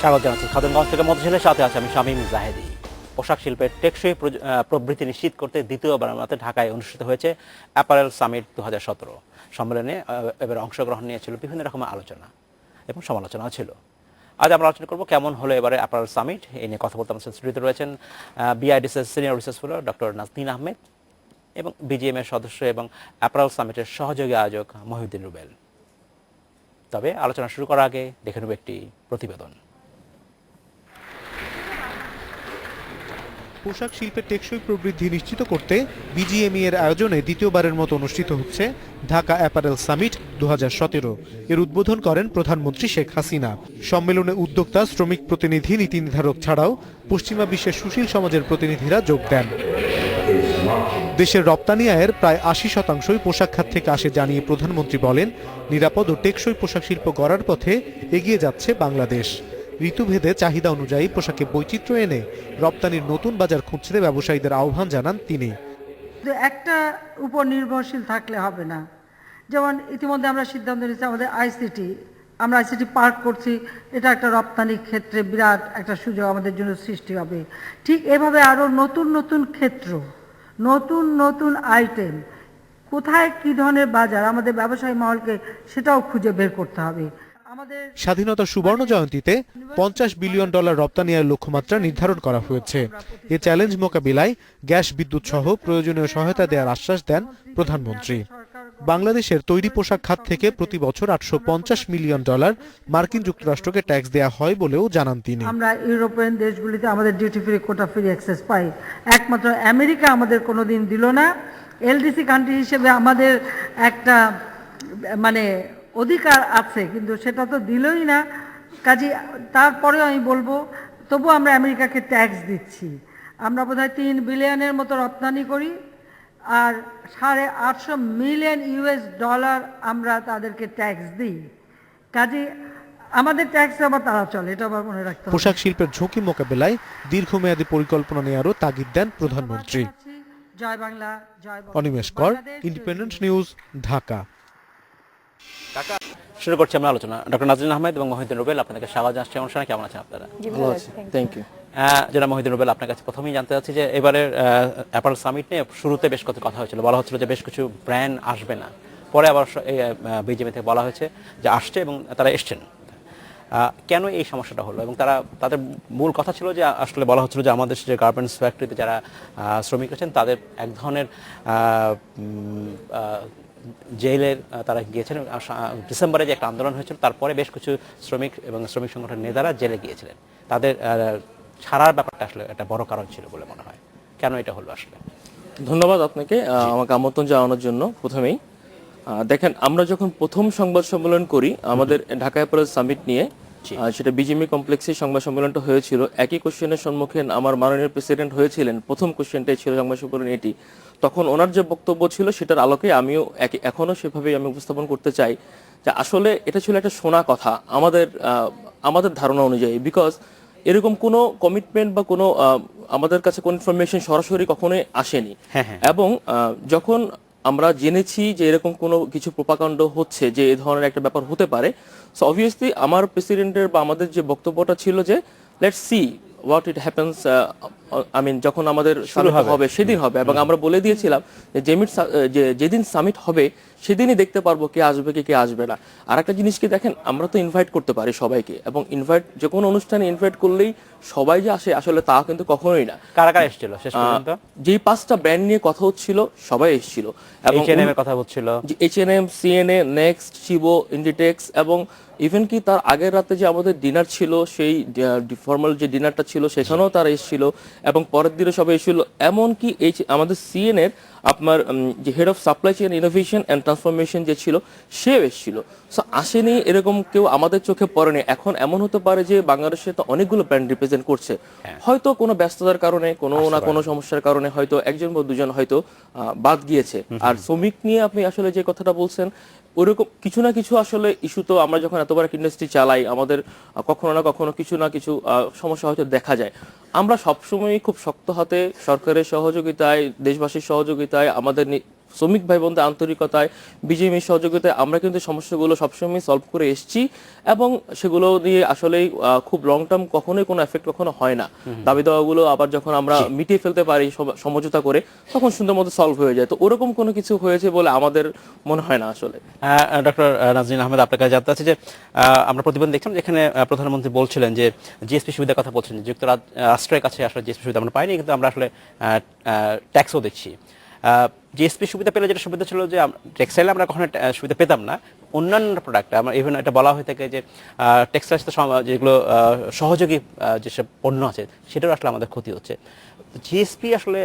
স্বাগত জানাচ্ছি খাতুনগঞ্জ থেকে মধুশীলের সাথে আছে আমি শামীম জাহেদি। পোশাক শিল্পের টেকসই প্রবৃদ্ধি নিশ্চিত করতে দ্বিতীয়বার মতে ঢাকায় অনুষ্ঠিত হয়েছে অ্যাপারেল সামিট 2017। সম্মেলনে এবার অংশগ্রহণ নিয়েছিল বিভিন্ন রকমের আলোচনা এবং সমালোচনাও ছিল। আজ আমরা আলোচনা করব কেমন হলো এবারে অ্যাপারেল সামিট। এই নিয়ে কথা বলতে আমাদের স্টুডিওতে রয়েছেন বিআইডিসির senior research fellow doctor Naznin Ahmed এবং বিজিএম এর সদস্য এবং অ্যাপারেল সামিটের সহযোগী আয়োজক মহিউদ্দিন রুবেল। তবে আলোচনা শুরু করার আগে দেখে নেব একটি প্রতিবেদন। পোশাক শিল্পের টেকসই প্রবৃদ্ধি নিশ্চিত করতে বিজিএমই এর আয়োজনে দ্বিতীয়বারের মতো অনুষ্ঠিত হচ্ছে ঢাকা অ্যাপারেল সামিট 2017। এর উদ্বোধন করেন প্রধানমন্ত্রী শেখ হাসিনা। সম্মেলনে উদ্যোক্তা, শ্রমিক প্রতিনিধি, নীতি নির্ধারক ছাড়াও পশ্চিমা বিশ্বের সুশীল সমাজের প্রতিনিধিরা যোগ দেন। দেশের রপ্তানি আয়ের প্রায় 80% পোশাক খাত থেকে আসে জানিয়ে প্রধানমন্ত্রী বলেন, নিরাপদ ও টেকসই পোশাক শিল্প গড়ার পথে এগিয়ে যাচ্ছে বাংলাদেশ। ঋতুভেদে চাহিদা অনুযায়ী পোশাকে বৈচিত্র্য এনে রপ্তানির নতুন বাজার খুঁজতে ব্যবসায়ীদের আহ্বান জানান তিনি। একটা উপর নির্ভরশীল থাকলে হবে না। যেমন ইতিমধ্যে আমরা সিদ্ধান্ত নিয়েছি আমাদের আমরা আইসিটি পার্ক করছি, এটা একটা রপ্তানির ক্ষেত্রে বিরাট একটা সুযোগ আমাদের জন্য সৃষ্টি হবে। ঠিক এভাবে আরও নতুন নতুন ক্ষেত্র, নতুন নতুন আইটেম, কোথায় কী ধরনের বাজার আমাদের ব্যবসায়ী মহলকে সেটাও খুঁজে বের করতে হবে। স্বাধীনতার সুবর্ণ জয়ন্তীতে $50 বিলিয়ন রপ্তানি আয়ের লক্ষ্যমাত্রা নির্ধারণ করা হয়েছে। এ চ্যালেঞ্জ মোকাবিলায় গ্যাস, বিদ্যুৎ সহ প্রয়োজনীয় সহায়তা দেওয়ার আশ্বাস দেন প্রধানমন্ত্রী। বাংলাদেশের তৈরি পোশাক খাত থেকে প্রতি বছর $850 মিলিয়ন মার্কিন যুক্তরাষ্ট্রকে ট্যাক্স দেওয়া হয় বলেও জানান তিনি। আমরা ইউরোপিয়ান দেশগুলিতে আমাদের duty free, quota free access পাই, একমাত্র আমেরিকা আমাদের কোনোদিন দিল না। এলডিসি কান্ট্রি হিসেবে আমাদের একটা অধিকার আছে, কিন্তু সেটা তো দিলই না। কাজে তারপরেও আমি বলবো, তবু আমরা আমেরিকাকে ট্যাক্স দিচ্ছি। আমরা বোধহয় $3 বিলিয়নের মতো রপ্তানি করি, আর $850 মিলিয়ন আমরা তাদেরকে ট্যাক্স দিই। কাজে আমাদের ট্যাক্স আবার তারা চলে, এটা আবার মনে রাখতে হবে। পোশাক শিল্পের ঝুঁকি মোকাবেলায় দীর্ঘমেয়াদী পরিকল্পনা নেওয়ারও তাগিদ দেন প্রধানমন্ত্রী। জয় বাংলা, জয় অনিমেষ কর, ইন্ডিপেন্ডেন্ট নিউজ, ঢাকা। শুরু করছি আমরা আলোচনা। ডক্টর নাজনীন আহমেদ এবং মহিউদ্দিন রুবেল, আপনাকে স্বাগত জানাচ্ছি অনুষ্ঠানে। কেমন আছেন আপনারা? ভালো আছি, থ্যাংক ইউ। যারা মহিউদ্দিন রুবেল, আপনার কাছে প্রথমেই জানতে চাচ্ছি যে এবারের অ্যাপারেল সামিট নিয়ে শুরুতে বেশ কিছু কথা হয়েছিল, বলা হচ্ছিল যে বেশ কিছু ব্র্যান্ড আসবে না, পরে আবার বিজেপি থেকে বলা হয়েছে যে আসছে এবং তারা এসছেন। কেন এই সমস্যাটা হলো? এবং তাদের মূল কথা ছিল যে আসলে বলা হচ্ছিল যে আমাদের যে গার্মেন্টস ফ্যাক্টরিতে যারা শ্রমিক আছেন তাদের এক ধরনের জেলের তারা গিয়েছিলেন। ডিসেম্বরে যে একটা আন্দোলন হয়েছিল, তারপরে বেশ কিছু শ্রমিক এবং শ্রমিক সংগঠনের নেতারা জেলে গিয়েছিলেন। তাদের ছাড়ার ব্যাপারটা আসলে একটা বড় কারণ ছিল বলে মনে হয়। কেন এটা হলো আসলে? ধন্যবাদ আপনাকে আমাকে আমন্ত্রণ জানানোর জন্য। প্রথমেই দেখেন, আমরা যখন প্রথম সংবাদ সম্মেলন করি আমাদের ঢাকা অ্যাপারেল সামিট নিয়ে, সেটা বিজিএমই কমপ্লেক্সে সংবাদ সম্মেলনটা হয়েছিল। একই কোশ্চেনের সম্মুখীন আমার মাননীয় প্রেসিডেন্ট হয়েছিলেন। প্রথম কোশ্চেনটাই ছিল সংবাদ সম্মেলন এটি। তখন ওনার যে বক্তব্য ছিল সেটার আলোকে আমিও এখনো সেভাবেই আমি উপস্থাপন করতে চাই যে আসলে এটা ছিল একটা শোনা কথা আমাদের ধারণা অনুযায়ী। বিকজ এরকম কোনো কমিটমেন্ট বা কোনো আমাদের কাছে কোনো ইনফরমেশন সরাসরি কখনোই আসেনি। এবং যখন আমরা জেনেছি যে এরকম কোনো কিছু প্রোপাগান্ডা হচ্ছে, যে এই ধরনের একটা ব্যাপার হতে পারে, সো অবভিয়াসলি আমার প্রেসিডেন্টের বা আমাদের যে বক্তব্যটা ছিল যে let's see what it happens, যখন আমাদের সামিট হবে সেদিন হবে। এবং আমরা বলে দিয়েছিলাম যে যেদিন সামিট হবে সেদিনই দেখতে পারবো কে আসবে কে আসবে না। আর একটা জিনিস কি দেখেন, আমরা তো ইনভাইট করতে পারি সবাইকে, এবং যে কোনো অনুষ্ঠানে ইনভাইট করলেই সবাই যে আসে আসলে তা কিন্তু কখনোই না। কারা কারা এসেছিল শেষ পর্যন্ত? যেই 5টা ব্র্যান্ড নিয়ে কথা হচ্ছিল সবাই এসেছিল, এবং H&M এর কথা হচ্ছিল, H&M, CNA, নেক্সট, চিবো, ইন্ডিটেক্স, এবং ইভেন কি তার আগের রাতে যে আমাদের ডিনার ছিল, সেই ফর্মাল যে ডিনারটা ছিল সেখানেও তারা এসেছিল, এবং পরের দিনে সবাই এসেছিল। এমনকি আমাদের সিএনএর আপনার যে head of supply chain innovation and transformation যে ছিল সেও এসেছিল। সো আসেনি এরকম কেউ আমাদের চোখে পড়েনি। এখন এমন হতে পারে যে বাংলাদেশে তো অনেকগুলো ব্র্যান্ড রিপ্রেজেন্ট করছে, হয়তো কোনো ব্যস্ততার কারণে, কোনো না কোনো সমস্যার কারণে হয়তো একজন বা দুজন হয়তো বাদ গিয়েছে। আর শ্রমিক নিয়ে আপনি আসলে যে কথাটা বলছেন, ওইরকম কিছু না কিছু আসলে ইস্যু তো আমরা যখন এত বড় ইন্ডাস্ট্রি চালাই আমাদের কখনো না কখনো কিছু না কিছু সমস্যা হয়তো দেখা যায়। আমরা সবসময় খুব শক্ত হাতে সরকারের সহযোগিতায়, দেশবাসীর সহযোগিতায়, আমাদের শ্রমিক ভাই বোনদের আন্তরিকতায়, বিজিএমইএর সহযোগিতায় আমরা কিন্তু সমস্যাগুলো সবসময় সলভ করে এসেছি এবং সেগুলো দিয়ে আসলে খুব লং টার্ম কখনোই কোনো এফেক্ট কখনো হয় না। দাবি দাওয়াগুলো আবার যখন আমরা মিটিয়ে ফেলতে পারি সমঝোতা করে, তখন সুন্দর মতো সলভ হয়ে যায়। তো ওরকম কোনো কিছু হয়েছে বলে আমাদের মনে হয় না আসলে। ডক্টর নাজনীন আহমেদ, আপনার কাছে জানতে চাচ্ছি যে আমরা প্রতিবেদন দেখলাম যেখানে প্রধানমন্ত্রী বলছিলেন যে জিএসপি সুবিধার কথা বলছেন, যুক্তরাষ্ট্রের কাছে আসলে জিএসপি সুবিধা আমরা পাইনি, কিন্তু আমরা আসলে ট্যাক্সও দিচ্ছি। জিএসপি সুবিধা পেলে যেটা সুবিধা ছিল যে টেক্সটাইলে আমরা কখনো সুবিধা পেতাম না, অন্যান্য প্রোডাক্ট আমরা ইভেন এটা বলা হয়ে থাকে যে টেক্সটাইল যেগুলো সহযোগী যেসব পণ্য আছে সেটাও আসলে আমাদের ক্ষতি হচ্ছে। জিএসপি আসলে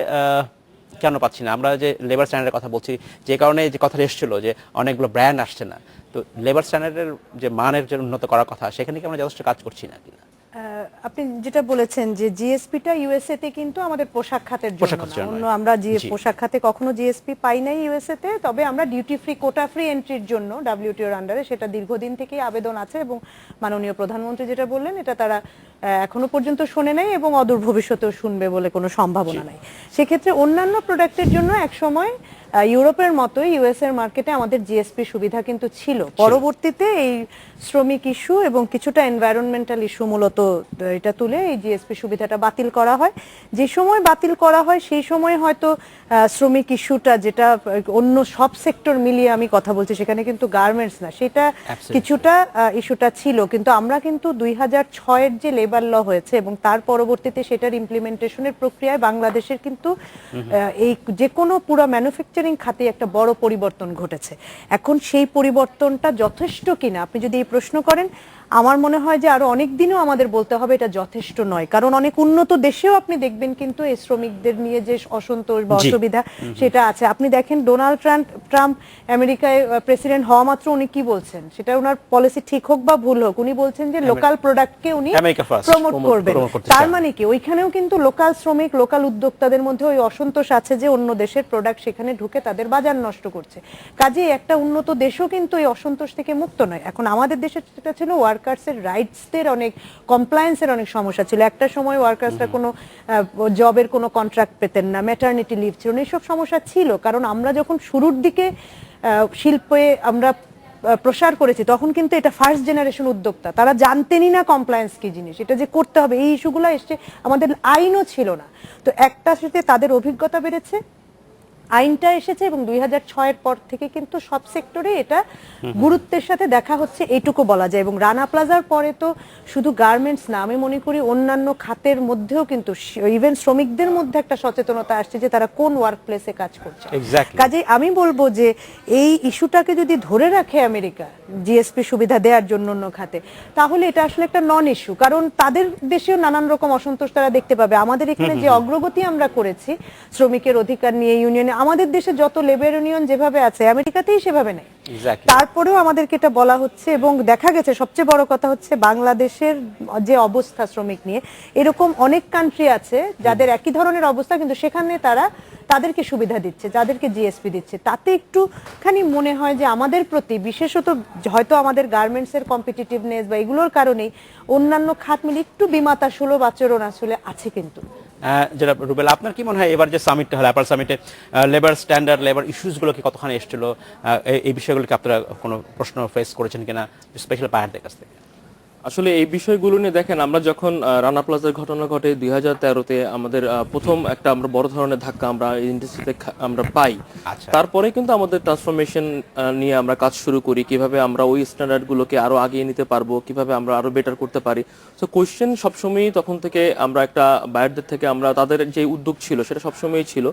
কেন পাচ্ছি না? আমরা যে লেবার স্ট্যান্ডার্ডের কথা বলছি, যে কারণে যে কথাটা এসেছিল যে অনেকগুলো ব্র্যান্ড আসছে না, তো লেবার স্ট্যান্ডার্ডের যে মানের যে উন্নত করার কথা, সেখানে কি আমরা যথেষ্ট কাজ করছি না কিনা? আপনি যেটা বলেছেন যে জিএসপিটা ইউএসএ তে কিন্তু আমাদের পোশাক খাতের জন্য না, অন্য আমরা পোশাক খাতে কখনো জিএসপি পাই নাই ইউএসএ তে, তবে আমরা ডিউটি ফ্রি কোটা ফ্রি এন্ট্রির জন্য ডব্লিউটিওর আন্ডারে সেটা দীর্ঘদিন থেকেই আবেদন আছে এবং মাননীয় প্রধানমন্ত্রী যেটা বললেন এটা তারা এখনো পর্যন্ত শুনে নাই এবং অদূর ভবিষ্যতেও শুনবে বলে কোনো সম্ভাবনা নাই। সেক্ষেত্রে অন্যান্য প্রোডাক্টের জন্য একসময় ইউরোপের মতোই ইউএস এর মার্কেটে আমাদের জিএসপি সুবিধা কিন্তু ছিল। পরবর্তীতে এই শ্রমিক ইস্যু এবং কিছুটা এনভায়রনমেন্টাল ইস্যু মূলত এটা তুলে এই জিএসপি সুবিধাটা বাতিল করা হয়। যে সময় বাতিল করা হয় সেই সময় হয়তো শ্রমিক ইস্যুটা, যেটা অন্য সব সেক্টর মিলিয়ে আমি কথা বলছি, সেখানে কিন্তু গার্মেন্টস না, সেটা কিছুটা ইস্যুটা ছিল। কিন্তু আমরা কিন্তু 2006-এর যে লেবার ল হয়েছে এবং তার পরবর্তীতে সেটার ইমপ্লিমেন্টেশনের প্রক্রিয়ায় বাংলাদেশের কিন্তু এই যে কোনো পুরো ম্যানুফ্যাকচারিং খাতে একটা বড় পরিবর্তন ঘটেছে। এখন সেই পরিবর্তনটা যথেষ্ট কিনা আপনি যদি এই প্রশ্ন করেন, আমার মনে হয় যে আরো অনেক দিনও আমাদের বলতে হবে এটা যথেষ্ট নয়। কারণ অনেক উন্নত দেশেও আপনি দেখবেন কিন্তু এই শ্রমিকদের নিয়ে যে অসন্তোষ বা অসুবিধা সেটা আছে। আপনি দেখেন ডোনাল্ড ট্রাম্প আমেরিকায় প্রেসিডেন্ট হওয়া মাত্র উনি কি বলছেন, সেটা ওনার পলিসি ঠিক হোক বা ভুল হোক, উনি বলছেন যে লোকাল প্রোডাক্টকে উনি প্রমোট করবেন। তার মানে কি ওইখানেও কিন্তু লোকাল শ্রমিক, লোকাল উদ্যোক্তাদের মধ্যে ওই অসন্তোষ আছে যে অন্য দেশের প্রোডাক্ট সেখানে ঢুকে তাদের বাজার নষ্ট করছে। কাজে একটা উন্নত দেশও কিন্তু এই অসন্তোষ থেকে মুক্ত নয়। এখন আমাদের দেশে যেটা ছিল ওয়ার্কার্সের রাইটসদের অনেক কমপ্লায়েন্সের অনেক সমস্যা ছিল। একটা সময় ওয়ার্কার্সরা কোনো জবের কোনো কন্ট্রাক্ট পেতেন না, ম্যাটারনিটি লিভ ছিল না, এইসব সমস্যা ছিল। কারণ আমরা যখন শুরুর দিকে শিল্পে আমরা প্রসার করেছি তখন কিন্তু এটা ফার্স্ট জেনারেশন উদ্যোক্তা, তারা জানতেনই না কমপ্লায়েন্স কি জিনিস, এটা যে করতে হবে এই ইস্যুগুলো এসছে, আমাদের আইনও ছিল না। তো একটা সাথে তাদের অভিজ্ঞতা বেড়েছে, আইনটা এসেছে এবং 2006-এর পর থেকে কিন্তু সব সেক্টরে এটা গুরুত্বের সাথে দেখা হচ্ছে, এইটুকু বলা যায়। এবং রানা প্লাজার পরে তো শুধু গার্মেন্টস না, আমি মনে করি অন্যান্য খাতের মধ্যেও কিন্তু ইভেন শ্রমিকদের মধ্যে একটা সচেতনতা আসছে যে তারা কোন ওয়ার্ক প্লেসে কাজ করছে। কাজেই আমি বলবো যে এই ইস্যুটাকে যদি ধরে রাখে আমেরিকা জিএসপি সুবিধা দেওয়ার জন্য অন্য খাতে, তাহলে এটা আসলে একটা নন ইস্যু। কারণ তাদের দেশেও নানান রকম অসন্তোষ তারা দেখতে পাবে। আমাদের এখানে যে অগ্রগতি আমরা করেছি শ্রমিকের অধিকার নিয়ে ইউনিয়নে, আমাদের দেশে যত লেবার ইউনিয়ন যেভাবে আছে আমেরিকাতেই সেভাবে নেই। তারপরেও আমাদেরকে এটা বলা হচ্ছে এবং দেখা গেছে সবচেয়ে বড় কথা হচ্ছে বাংলাদেশের যে অবস্থা শ্রমিক নিয়ে, এরকম অনেক কান্ট্রি আছে যাদের একই ধরনের অবস্থা কিন্তু সেখানে তারা তাদেরকে সুবিধা দিচ্ছে, যাদেরকে জিএসপি দিচ্ছে। তাতে একটুখানি মনে হয় যে আমাদের প্রতি বিশেষত হয়তো আমাদের গার্মেন্টসের কম্পিটিটিভনেস বা এগুলোর কারণেই অন্যান্য খাত মিলে একটু বিমাতা সুলভ আচরণ আসলে আছে। কিন্তু যেটা রুবেল, আপনার কি মনে হয় এবার যে সামিটটা হলো অ্যাপারেল সামিটে লেবার স্ট্যান্ডার্ড, লেবার ইস্যুসগুলো কি কতখানি এসেছিল, এই বিষয়গুলোকে আপনারা কোনো প্রশ্ন ফেস করেছেন কিনা স্পেশাল পায়ারদের কাছ থেকে? আসলে এই বিষয়গুলো নিয়ে দেখেন, আমরা যখন রানা প্লাজার ঘটনা ঘটে 2013-তে আমাদের প্রথম একটা আমরা বড় ধরনের ধাক্কা আমরা ইন্ডাস্ট্রিতে আমরা পাই। তারপরে কিন্তু আমাদের ট্রান্সফরমেশন নিয়ে আমরা কাজ শুরু করি, কিভাবে আমরা ওই স্ট্যান্ডার্ডগুলোকে আরো আগিয়ে নিতে পারবো, কিভাবে আমরা আরো বেটার করতে পারি। সো কোয়েশ্চেন সবসময়ই তখন থেকে আমরা একটা বায়ারদের থেকে আমরা তাদের যে উদ্যোগ ছিল সেটা সবসময়ই ছিল,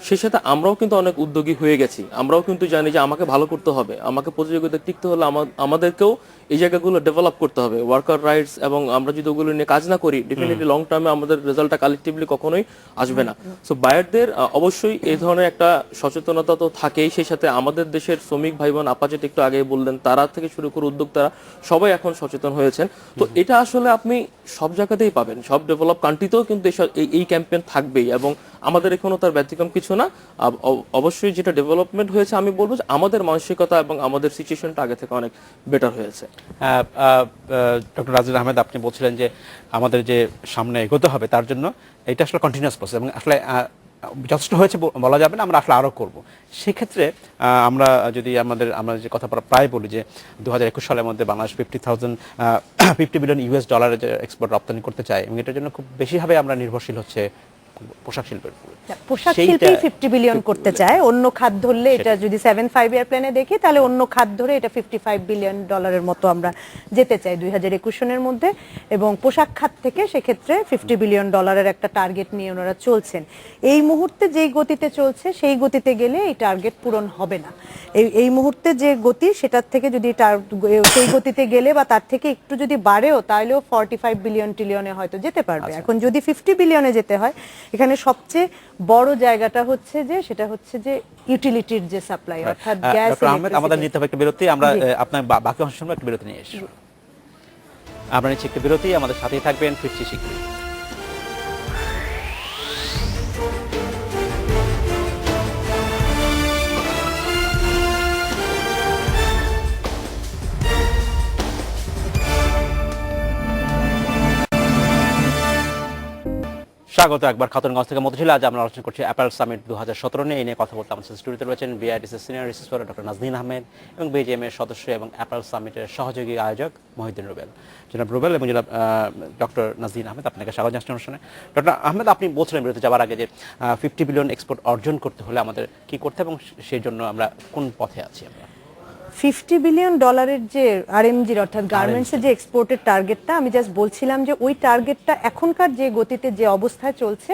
সেই সাথে আমরাও কিন্তু অনেক উদ্যোগী হয়ে গেছি। আমরাও কিন্তু জানি যে আমাকে ভালো করতে হবে, আমাকে প্রতিযোগিতায় টিকতে হলে আমাদেরকেও এই জায়গাগুলো ডেভেলপ করতে হবে, ওয়ার্কার রাইটস। এবং আমরা যদি ওগুলো নিয়ে কাজ না করি ডেফিনেটলি লং টার্মে আমাদের রেজাল্টটা কালেক্টিভলি কখনোই আসবে না। সো বায়ারদের অবশ্যই এই ধরনের একটা সচেতনতা তো থাকেই, সেই সাথে আমাদের দেশের শ্রমিক ভাই বোন আপা যেটা একটু আগে বললেন, তারা থেকে শুরু করে উদ্যোক্তারা সবাই এখন সচেতন হয়েছেন। তো এটা আসলে আপনি সব জায়গাতেই পাবেন, সব ডেভেলপ কান্ট্রিতেও কিন্তু এই ক্যাম্পেইন থাকবেই এবং আমাদের এখনো তার ব্যতিক্রম কিছু না। অবশ্যই যেটা ডেভেলপমেন্ট হয়েছে আমি বলবো যে আমাদের মানসিকতা এবং আমাদের সিচুয়েশনটা আগে থেকে অনেক বেটার হয়েছে। ডক্টর নাজনীন আহমেদ, আপনি বলছিলেন যে আমাদের যে সামনে এগোতে হবে তার জন্য এটা আসলে কন্টিনিউয়াস প্রসেস এবং আসলে যথেষ্ট হয়েছে বলা যাবে না, আমরা আসলে আরও করব। সেক্ষেত্রে আমরা যদি আমরা যে কথা প্রায় বলি যে 2021 সালের মধ্যে বাংলাদেশ $50 বিলিয়ন যে এক্সপোর্ট রপ্তানি করতে চায়, এবং এটার জন্য খুব বেশিভাবে আমরা নির্ভরশীল হচ্ছে পোশাক শিল্পের উপর। পোশাক শিল্পেই 50 বিলিয়ন করতে চায়, অন্য খাত ধরলে এটা যদি 7-5 ইয়ার প্ল্যানে দেখি তাহলে অন্য খাত ধরে এটা $55 বিলিয়ন মতো আমরা যেতে চাই 2021 সনের মধ্যে, এবং পোশাক খাত থেকে সেক্ষেত্রে $50 বিলিয়ন একটা টার্গেট নিয়ে ওনারা চলছেন। এই মুহূর্তে যেই গতিতে চলছে সেই গতিতে গেলে এই টার্গেট পূরণ হবে না। এই মুহূর্তে যে গতি সেটার থেকে যদি সেই গতিতে গেলে বা তার থেকে একটু যদি বাড়েও তাহলেও 45 বিলিয়ন ট্রিলিয়নে হয়তো যেতে পারবে। এখন যদি 50 বিলিয়নে যেতে হয়, এখানে সবচেয়ে বড় জায়গাটা হচ্ছে যে সেটা হচ্ছে যে ইউটিলিটির যে সাপ্লাই, অর্থাৎ গ্যাস। ডক্টর আহমেদ, আমাদের নিতে হবে একটা বিরতি, আমরা আপনার বাকি অংশ শুনবো, একটা বিরতি নিয়ে এসে আমরা নিচ্ছি একটা বিরতি, আমাদের সাথেই থাকবেন, ফিরছি শীঘ্রই। স্বাগত একবার খাতুনগঞ্জ থেকে মতিঝিল। আজ আমরা আলোচনা করছি অ্যাপারেল সামিট 2017 নিয়ে। এই নিয়ে কথা বলতে আমাদের স্টুডিওতে রয়েছেন বিআইডিসির senior research fellow doctor Naznin Ahmed এবং বিজিএমএর সদস্য এবং অ্যাপারেল সামিটের সহযোগী আয়োজক মহিউদ্দিন রুবেল। জনাব রুবেল এবং জনাব ডক্টর নাজনীন আহমেদ, আপনাকে স্বাগত জানাচ্ছি অনুষ্ঠানে। ডক্টর আহমেদ, আপনি বলছিলেন বিরতি যাওয়ার আগে যে 50 বিলিয়ন এক্সপোর্ট অর্জন করতে হলে আমাদের কি করতে হবে এবং সেই জন্য আমরা কোন পথে আছি? আমরা $50 বিলিয়ন যে আরএমজির অর্থাৎ গার্মেন্টসের যে এক্সপোর্টের টার্গেটটা, আমি জাস্ট বলছিলাম যে ওই টার্গেটটা এখনকার যে গতিতে যে অবস্থায় চলছে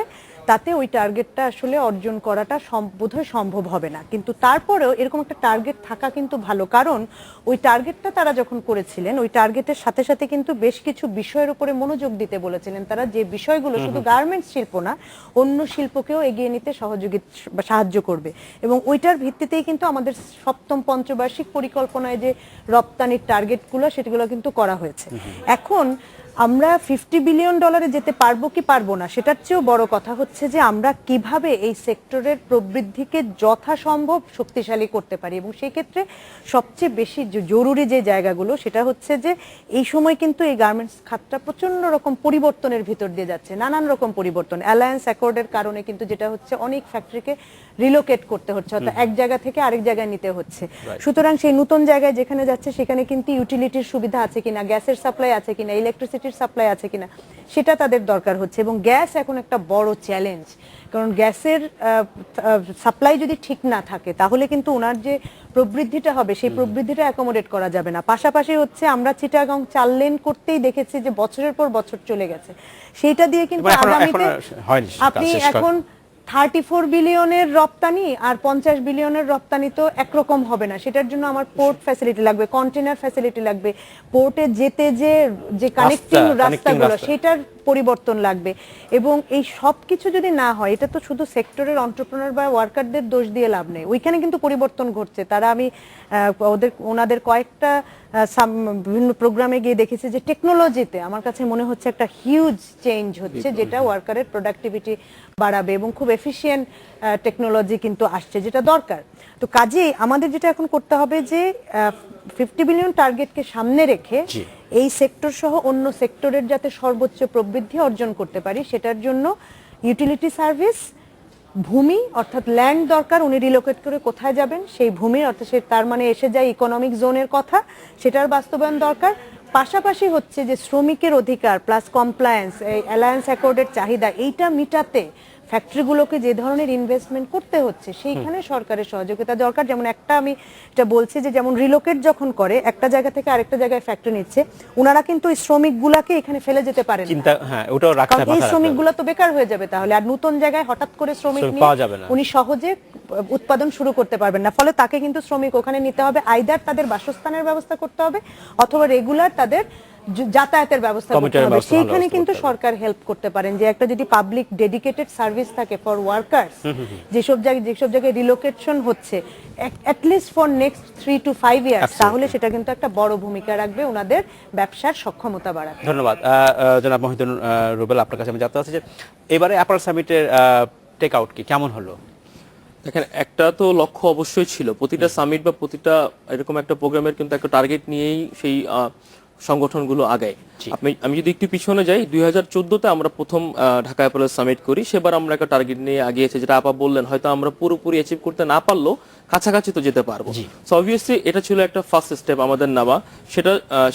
তাতে ওই টার্গেটটা আসলে অর্জন করাটা বোধহয় সম্ভব হবে না। কিন্তু তারপরেও এরকম একটা টার্গেট থাকা কিন্তু ভালো, কারণ ওই টার্গেটটা তারা যখন করেছিলেন ওই টার্গেটের সাথে সাথে কিন্তু বেশ কিছু বিষয়ের উপরে মনোযোগ দিতে বলেছিলেন তারা, যে বিষয়গুলো শুধু গার্মেন্টস শিল্প না অন্য শিল্পকেও এগিয়ে নিতে সাহায্য করবে। এবং ওইটার ভিত্তিতেই কিন্তু আমাদের সপ্তম পঞ্চবার্ষিক পরিকল্পনায় যে রপ্তানির টার্গেটগুলো সেগুলো কিন্তু করা হয়েছে। এখন আমরা $50 বিলিয়ন যেতে পারবো কি পারবো না সেটার চেয়েও বড় কথা হচ্ছে যে আমরা কিভাবে এই সেক্টরের প্রবৃদ্ধিকে যথাসম্ভব শক্তিশালী করতে পারি। এবং সেই ক্ষেত্রে সবচেয়ে বেশি জরুরি যে জায়গাগুলো সেটা হচ্ছে যে এই সময় কিন্তু এই গার্মেন্টস খাতটা প্রচন্ড রকম পরিবর্তনের ভিতর দিয়ে যাচ্ছে, নানান রকম পরিবর্তন। অ্যালায়েন্স অ্যাকর্ডের কারণে কিন্তু যেটা হচ্ছে অনেক ফ্যাক্টরিকে রিলোকেট করতে হচ্ছে, অর্থাৎ এক জায়গা থেকে আরেক জায়গায় নিতে হচ্ছে। সুতরাং সেই নতুন জায়গায় যেখানে যাচ্ছে সেখানে কিন্তু ইউটিলিটির সুবিধা আছে কিনা, গ্যাসের সাপ্লাই আছে কিনা, ইলেকট্রিসিটির সাপ্লাই আছে কিনা সেটা তাদের দরকার হচ্ছে। এবং গ্যাস এখন একটা বড় চ্যালেঞ্জ, কারণ গ্যাসের সাপ্লাই যদি ঠিক না থাকে তাহলে কিন্তু ওনার যে প্রবৃদ্ধিটা হবে সেই প্রবৃদ্ধিটা অ্যাকোমোডেট করা যাবে না। পাশাপাশি হচ্ছে আমরা চিটাগাং 4 লেন করতেই দেখেছি যে বছরের পর বছর চলে গেছে, সেইটা দিয়ে কিন্তু আগামীতে আপনি এখন 34 বিলিয়নের রপ্তানি আর 50 বিলিয়নের রপ্তানি তো একরকম হবে না। সেটার জন্য আমার পোর্ট ফ্যাসিলিটি লাগবে, কন্টেনার ফ্যাসিলিটি লাগবে, পোর্টে যেতে যে কানেক্টিং রাস্তাগুলো সেটার পরিবর্তন লাগবে। এবং এই সব কিছু যদি না হয়, এটা তো শুধু সেক্টরের এন্টারপ্রেনার বা ওয়ার্কারদের দোষ দিয়ে লাভ নেই, ওইখানে কিন্তু পরিবর্তন ঘটছে। তারা আমি ওনাদের কয়েকটা বিভিন্ন প্রোগ্রামে গিয়ে দেখেছি যে টেকনোলজিতে আমার কাছে মনে হচ্ছে একটা হিউজ চেঞ্জ হচ্ছে, যেটা ওয়ার্কারের প্রোডাক্টিভিটি বাড়াবে এবং খুব এফিশিয়েন্ট টেকনোলজি কিন্তু আসছে, যেটা দরকার। তো কাজেই আমাদের যেটা এখন করতে হবে যে 50 বিলিয়ন টার্গেটকে সামনে রেখে এই সেক্টর সহ অন্য সেক্টরের যাতে সর্বোচ্চ প্রবৃদ্ধি অর্জন করতে পারি সেটার জন্য ইউটিলিটি সার্ভিস, ভূমি অর্থাৎ ল্যান্ড দরকার। উনি রিলোকেট করে কোথায় যাবেন সেই ভূমি, অর্থাৎ তার মানে এসে যায় ইকোনমিক জোনের কথা, সেটার বাস্তবায়ন দরকার। পাশাপাশি হচ্ছে যে শ্রমিকের অধিকার প্লাস কমপ্লায়েন্স, এই অ্যালায়েন্স অ্যাকর্ডের চাহিদা, এইটা মিটাতে ফ্যাক্টরিগুলোকে যে ধরনের ইনভেস্টমেন্ট করতে হচ্ছে সেইখানে সরকারের সহযোগিতা দরকার। যেমন একটা আমি এটা বলছি যে যেমন রিলোকেট যখন করে একটা জায়গা থেকে আরেকটা জায়গায় ফ্যাক্টরি নিচ্ছে, ওনারা কিন্তু এই শ্রমিকগুলাকে এখানে ফেলে যেতে পারেন না, এই শ্রমিকগুলো তো বেকার হয়ে যাবে তাহলে। আর নতুন জায়গায় হঠাৎ করে শ্রমিক নিয়ে উনি সহজে উৎপাদন শুরু করতে পারবেন না, ফলে তাকে কিন্তু শ্রমিক ওখানে নিতে হবে, আইদার তাদের বাসস্থানের ব্যবস্থা করতে হবে অথবা রেগুলার তাদের যাতায়াতের ব্যবস্থা করতে হবে। সেইখানে কিন্তু সরকার হেল্প করতে পারেন, যে একটা যদি পাবলিক ডেডিকেটেড সার্ভিস থাকে ফর ওয়ার্কার্স, যেসব জায়গায় রিলোকেশন হচ্ছে at least for next 3 to 5 years, তাহলে সেটা কিন্তু একটা বড় ভূমিকা রাখবে ওনাদের ব্যবসার সক্ষমতা বাড়াতে। ধন্যবাদ জনাব মহিউদ্দিন রুবেল, আপনার কাছে আমি জানতে চাচ্ছি যে এবারে অ্যাপারেল সামিটের টেক আউট কি কেমন হলো? দেখেন, একটা তো লক্ষ্য অবশ্যই ছিল, প্রতিটা সামিট বা প্রতিটা এরকম একটা প্রোগ্রামের কিন্তু একটা টার্গেট নিয়েই সেই সংগঠনগুলো আগায়। আমি যদি একটু পিছনে যাই, 2014-তে আমরা প্রথম ঢাকা অ্যাপারেল সামিট করি। সেবার আমরা একটা টার্গেট নিয়ে আগিয়েছি, যেটা আপা বললেন, হয়তো আমরা পুরোপুরি অ্যাচিভ করতে না পারলেও কাছাকাছি তো যেতে পারবো। সো অবভিয়াসলি এটা ছিল একটা ফার্স্ট স্টেপ আমাদের নেওয়া।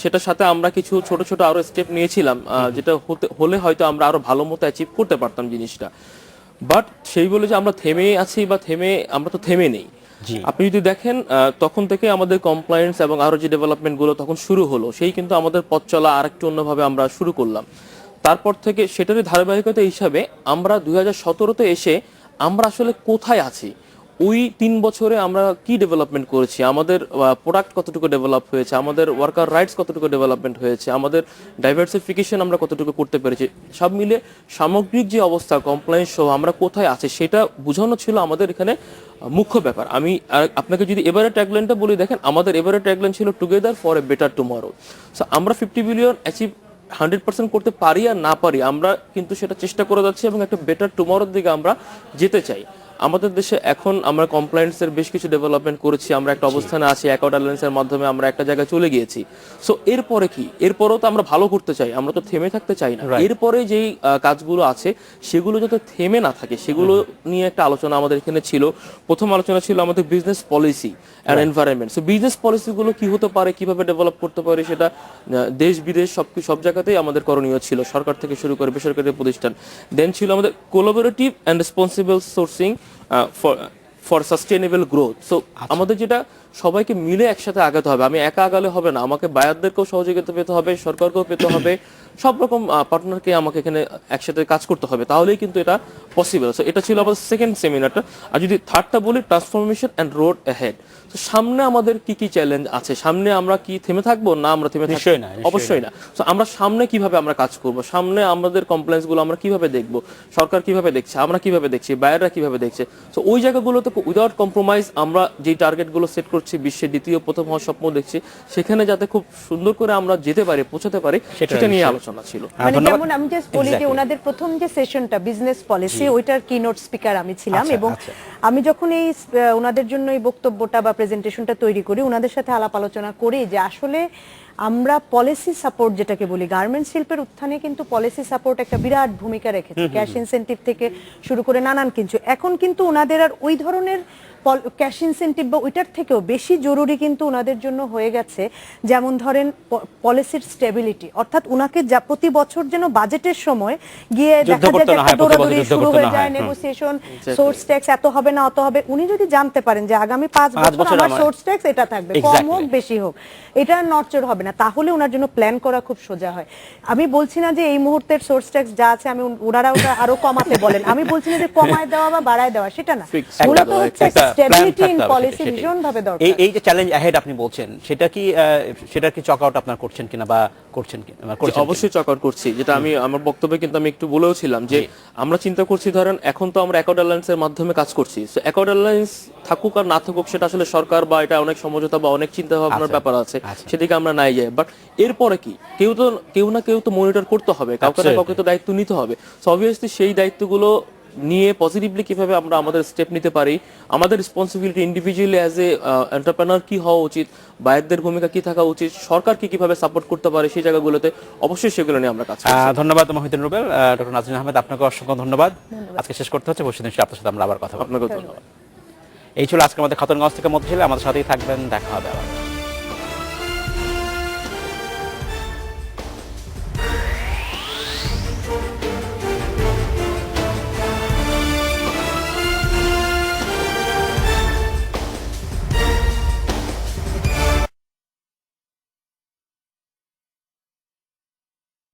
সেটার সাথে আমরা কিছু ছোট ছোট আরো স্টেপ নিয়েছিলাম, যেটা হলে হয়তো আমরা আরো ভালো মতো অ্যাচিভ করতে পারতাম জিনিসটা। বাট সেই বলে যে আমরা থেমে আছি বা আমরা তো থেমে নেই। আপনি যদি দেখেন তখন থেকে আমাদের কমপ্লায়েন্স এবং আরো যে ডেভেলপমেন্ট গুলো তখন শুরু হলো, সেই কিন্তু আমাদের পথ চলা আরেকটু অন্যভাবে আমরা শুরু করলাম। তারপর থেকে সেটারই ধারাবাহিকতা হিসাবে আমরা 2017-তে এসে আমরা আসলে কোথায় আছি, ওই 3 বছরে আমরা কি ডেভেলপমেন্ট করেছি, আমাদের প্রোডাক্ট কতটুকু ডেভেলপ হয়েছে, আমাদের ওয়ার্কার রাইটস কতটুকু ডেভেলপমেন্ট হয়েছে, আমাদের ডাইভার্সিফিকেশন আমরা কতটুকু করতে পেরেছি, সব মিলে সামগ্রিক যে অবস্থা কমপ্লায়েন্স সহ আমরা কোথায় আছি সেটা বোঝানো ছিল আমাদের এখানে মুখ্য ব্যাপার। আমি আপনাকে যদি এবারে ট্যাগলাইনটা বলি, দেখেন আমাদের এবারে ট্যাগলাইন ছিল together for a better tomorrow. So আমরা 50 বিলিয়ন অ্যাচিভ 100% করতে পারি আর না পারি, আমরা কিন্তু সেটা চেষ্টা করে যাচ্ছি এবং একটা বেটার টুমরোর দিকে আমরা যেতে চাই। আমাদের দেশে এখন আমরা কমপ্লায়েন্সের বেশ কিছু ডেভেলপমেন্ট করেছি, আমরা একটা অবস্থানে আছি, অ্যাকাউন্ট অ্যালায়েন্সের মাধ্যমে আমরা একটা জায়গায় চলে গিয়েছি। সো এরপরে কি, এরপরেও তো আমরা ভালো করতে চাই, আমরা তো থেমে থাকতে চাই না। এরপরে যেই কাজগুলো আছে সেগুলো যাতে থেমে না থাকে সেগুলো নিয়ে একটা আলোচনা আমাদের এখানে ছিল। প্রথম আলোচনা ছিল আমাদের business policy and environment. So business পলিসিগুলো কি হতে পারে, কিভাবে ডেভেলপ করতে পারে, সেটা দেশ বিদেশ সব জায়গাতেই আমাদের করণীয় ছিল, সরকার থেকে শুরু করে বেসরকারি প্রতিষ্ঠান। দেন ছিল আমাদের collaborative and responsible sourcing for sustainable growth. So আমাদের যেটা সবাইকে মিলে একসাথে আগাতে হবে, আমি একা আগালে হবে না, আমাকে বায়ারদেরকেও সহযোগিতা পেতে হবে, সরকারকেও পেতে হবে, সব রকম পার্টনারকে আমাকে এখানে একসাথে কাজ করতে হবে, তাহলেই কিন্তু এটা পসিবল। সো এটা ছিল আমাদের সেকেন্ড সেমিনারটা। আর যদি থার্ডটা বলি, ট্রান্সফরমেশন অ্যান্ড রোড অ্যাহেড। তো সামনে আমাদের কি কি চ্যালেঞ্জ আছে, সামনে আমরা কি থেমে থাকবো না, আমরা থেমে থাকবো অবশ্যই না। তো আমরা সামনে কিভাবে আমরা কাজ করব, সামনে আমাদের কমপ্লেন্স গুলো আমরা কিভাবে দেখব, সরকার কিভাবে দেখছে, আমরা কিভাবে দেখছি, বায়াররা কিভাবে দেখছে। তো ওই জায়গাগুলোতে উইদাউট কম্প্রোমাইজ আমরা যে টার্গেট গুলো সেট করছি, বিশ্বের দ্বিতীয় প্রথম হওয়ার স্বপ্ন দেখছি, সেখানে যাতে খুব সুন্দর করে আমরা যেতে পারি, পৌঁছাতে পারি, সেটা নিয়ে আলোচনা ছিল। মানে যেমন আমি জাস্ট বলি যে ওনাদের প্রথম যে সেশনটা বিজনেস পলিসি, ওইটার কিনোট স্পিকার আমি ছিলাম। এবং আমি যখন এই ওনাদের জন্য এই বক্তব্যটা বা প্রেজেন্টেশনটা তৈরি করি, ওনাদের সাথে আলাপ আলোচনা করি যে আসলে আমরা পলিসি সাপোর্ট যেটাকে বলি, গার্মেন্টস শিল্পের উত্থানে কিন্তু পলিসি সাপোর্ট একটা বিরাট ভূমিকা রেখেছে, ক্যাশ ইনসেন্টিভ থেকে শুরু করে নানান কিছু। এখন কিন্তু ওনাদের আর ওই ধরনের ক্যাশ ইনসেন্টিভ বা ওইটার থেকেও বেশি জরুরি কিন্তু ওনাদের জন্য হয়ে গেছে, যেমন ধরেন পলিসির স্টেবিলিটি, অর্থাৎ ওনাকে যা প্রতি বছর যেন বাজেটের সময় গিয়ে দেখা যায় যে একটা দৌড়াদৌড়ি শুরু হয়ে যায়, নেগোসিয়েশন, সোর্স ট্যাক্স এত হবে না অত হবে। উনি যদি জানতে পারেন যে আগামী 5 বছর আমার সোর্স ট্যাক্স এটা থাকবে, কম হোক বেশি হোক, এটা নড়চড় হবে না, তাহলে ওনার জন্য প্ল্যান করা খুব সোজা হয়। আমি বলছি না যে এই মুহূর্তের সোর্স ট্যাক্স যা আছে আমি ওনারা ওটা আরো কমাতে বলেন, আমি বলছি না যে কমায় দেওয়া বা বাড়ায় দেওয়া, সেটা না, মূলত হচ্ছে স্টেবিলিটি ইন পলিসি ভীষণ ভাবে দরকার। এই যে চ্যালেঞ্জ অ্যাহেড আপনি বলছেন, সেটার কি চক আউট আপনারা করছেন কিনা বা করছেন কি? অবশ্যই চক আউট করছি, যেটা আমি আমার বক্তব্যে কিন্তু আমি একটু বলেওছিলাম যে আমরা চিন্তা করছি, ধরেন এখন তো আমরা অ্যাকাউন্ট অ্যালায়েন্সের মাধ্যমে কাজ করছি। সো অ্যাকাউন্ট অ্যালায়েন্স থাকুক আর না থাকুক, সেটা আসলে সরকার বা এটা অনেক সমঝোতা বা অনেক চিন্তা ভাবনার ব্যাপার আছে, সেদিকে আমরা নাই যাই। বাট এরপরে কি, কেউ না কেউ তো মনিটর করতে হবে, কাউকে না কাউকে তো দায়িত্ব নিতে হবে। সো অবভিয়াসলি সেই দায়িত্বগুলো নিয়ে পজিটিভলি কিভাবে আমরা আমাদের স্টেপ নিতে পারি, আমাদের responsibility individually as a entrepreneur কি হওয়া উচিত, বায়ারদের ভূমিকা কি থাকা উচিত, সরকারকে কিভাবে সাপোর্ট করতে পারে, সেই জায়গাগুলোতে অবশ্যই সেগুলো নিয়ে আমরা কাজ করছি। ধন্যবাদ মহিউদ্দিন রুবেল। ডক্টর নাজনীন আহমেদ, আপনাকে অসংখ্য ধন্যবাদ। আজকে শেষ করতে হচ্ছে, বসে দিন আপনার সাথে আমরা আবার কথা বলবো। আপনাকে ধন্যবাদ। এই ছিল আজকে আমাদের খাতুনগঞ্জ থেকে মধ্যশিলা, আমাদের সাথেই থাকবেন, দেখা হবে আবার।